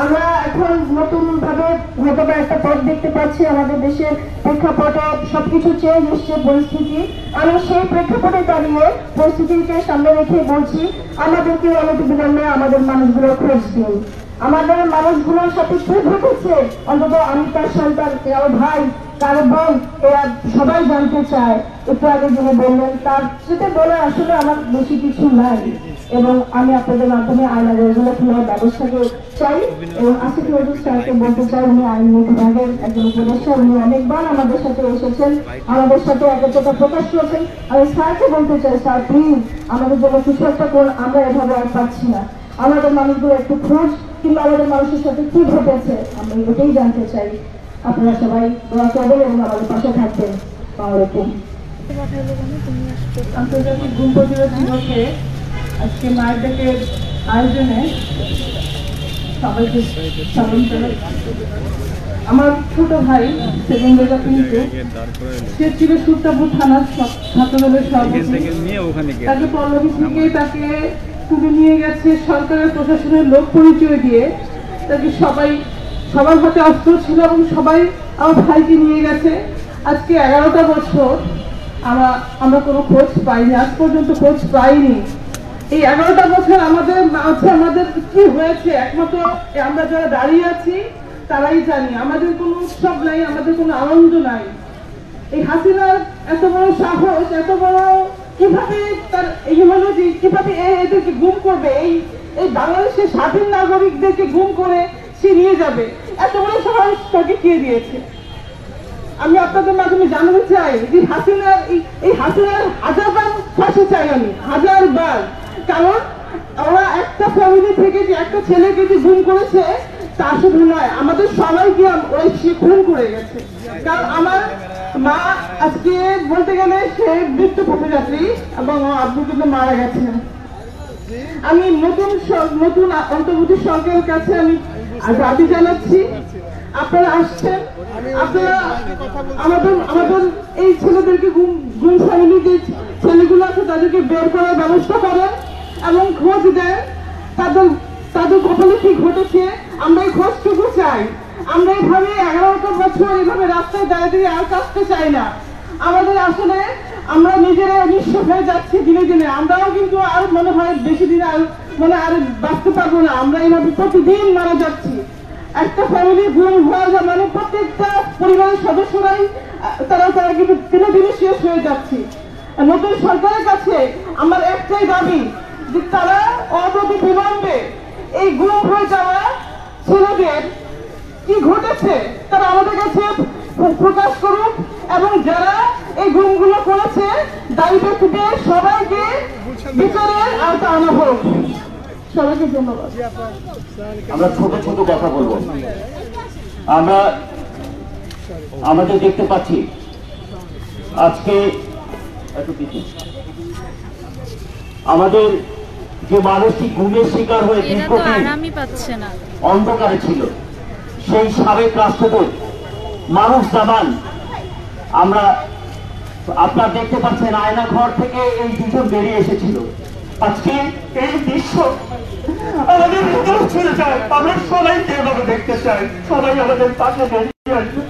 আমরা এখন নতুন ভাবে হয়তো একটা পথ দেখতে পাচ্ছি আমাদের দেশের প্রেক্ষাপটে সবকিছু চেঞ্জ এসছে পরিস্থিতি। আমি সেই প্রেক্ষাপটে দাঁড়িয়ে পরিস্থিতিকে সামনে রেখে বলছি আমাদেরকে অনতিবিলম্বে আমাদের মানুষগুলোর খোঁজ দিন। আমাদের মানুষগুলোর সাথে কি ঘটেছে অন্তত আমি তার সন্তান, কারো ভাই, কারো বোন, এরা সবাই জানতে চায়। একটু আগে যিনি বললেন তার সাথে বলে আসলে আমার বেশি কিছু নাই, এবং আমি আপনাদের মাধ্যমে আইন খোলার ব্যবস্থাকে চাই। এবং আসিফ নজরুল স্যারকে বলতে চাই, উনি আইন বিভাগের একজন উপদেষ্টা, উনি অনেকবার আমাদের সাথে এসেছেন, আমাদের সাথে একত্রতা প্রকাশ করেছেন। আমি স্যারকে বলতে চাই, স্যার প্লিজ আমাদের জন্য কিছু একটা করুন, আমরা এভাবে আর পাচ্ছি না। আমাদের মানুষগুলো একটু খোঁজ কিংবা আমাদের মানুষের সাথে কি ঘটেছে আমরা এটাই জানতে চাই। আপনারা সবাই দোয়া করবেন এবং আমাদের পাশে থাকবেন। আন্তর্জাতিক গুম প্রতিরোধ দিবসে আজকে মায়ের ডেকের আয়োজনে সবাইকে স্মরণ করে। আমার ছোট ভাই সেকেন্ডারি কিন্তু সে ছিল সুতাপুর থানার ছাত্রদলের সভাপতি। তাকে পল্লবী থেকে তাকে তুলে নিয়ে গেছে সরকারের প্রশাসনের লোক পরিচয় দিয়ে। তাকে সবার হাতে অস্ত্র ছিল এবং সবাই আমার ভাইকে নিয়ে গেছে। আজকে 11টা বছর আমরা কোনো খোঁজ পাইনি, আজ পর্যন্ত খোঁজ পাইনি। এই 11টা বছর আমাদের কি হয়েছে একমাত্র আমরা যারা দাঁড়িয়ে আছি তারাই জানি। আমাদের কোনো উৎসব নাই, আমাদের কোনো আনন্দ নাই। এই হাসিনার এত বড় সাহস, এত বড় কিভাবে তার এই হলো যে কিভাবে এদেরকে গুম করবে, এই বাংলাদেশের স্বাধীন নাগরিকদেরকে গুম করে সে নিয়ে যাবে, এত বড় সাহস তাকে কে দিয়েছে? আমি আপনাদের মাধ্যমে জানাতে চাই যে হাসিনার হাজারবার ফাঁসি চাই, আমি হাজারবার। কারণ ওরা একটা ফ্যামিলি থেকে যে একটা ছেলেকে যে গুম করেছে তা শুধু নয়, আমাদের সবাইকে ওই সে খুন করে গেছে। কারণ আমার মা আজকে বলতে গেলে সে মৃত্যু পথযাত্রী এবং আব্বু কিন্তু মারা গেছেন। আমি নতুন অন্তর্বর্তী সরকারের কাছে আমি দাবি জানাচ্ছি, আপনারা আসছেন, আপনারা আমাদের এই ছেলেদেরকে গুম ফ্যামিলি যে ছেলেগুলো আছে তাদেরকে বের করার ব্যবস্থা করেন এবং খোঁজ দেন তাদের কপালে কি ঘটেছে। আমরা এই খোঁজটুকু চাই। আমরা এইভাবে 11টা বছর এইভাবে রাস্তায় দাঁড়িয়ে আর কাটতে চাই না। আমাদের আসলে আমরা নিজেরা নিঃস্ব হয়ে যাচ্ছি দিনে দিনে। আমরাও কিন্তু আর মনে হয় বেশি দিন আর বাঁচতে পারবো না। আমরা এইভাবে প্রতিদিন মারা যাচ্ছি। একটা ফ্যামিলি গুম হওয়া মানে প্রত্যেকটা পরিবারের সদস্যরাই তারা কিন্তু দিনে দিনে শেষ হয়ে যাচ্ছে। নতুন সরকারের কাছে আমার একটাই দাবি যে তারা অনতি বিলম্বে এই গুম হয়ে যাওয়া ছেলেদের কি ঘটেছে তারা আমাদের কাছে প্রকাশ করুক, এবং যারা এই গুমগুলো করেছে দায়ী ব্যক্তিদের সবাইকে বিচারের আওতা আনা হোক। সবাইকে ধন্যবাদ। আমরা ছোট ছোট কথা বলবো। আমাদের দেখতে পাচ্ছি আজকে আমাদের যে মানসিক ঘুমের শিকার হয়ে অন্ধকারে ছিল সেই সাবেক রাষ্ট্রদূত মারুফ জামান, আপনারা দেখতে পাচ্ছেন আয়না ঘর থেকে এই দুজন বেরিয়ে এসেছিল। আজকে এই দৃশ্য আমাদের হৃদয় ছুঁয়ে যায়। আমরা সবাইকে এভাবে দেখতে চাই, সবাই আমাদের পাশে বেরিয়ে আসবে।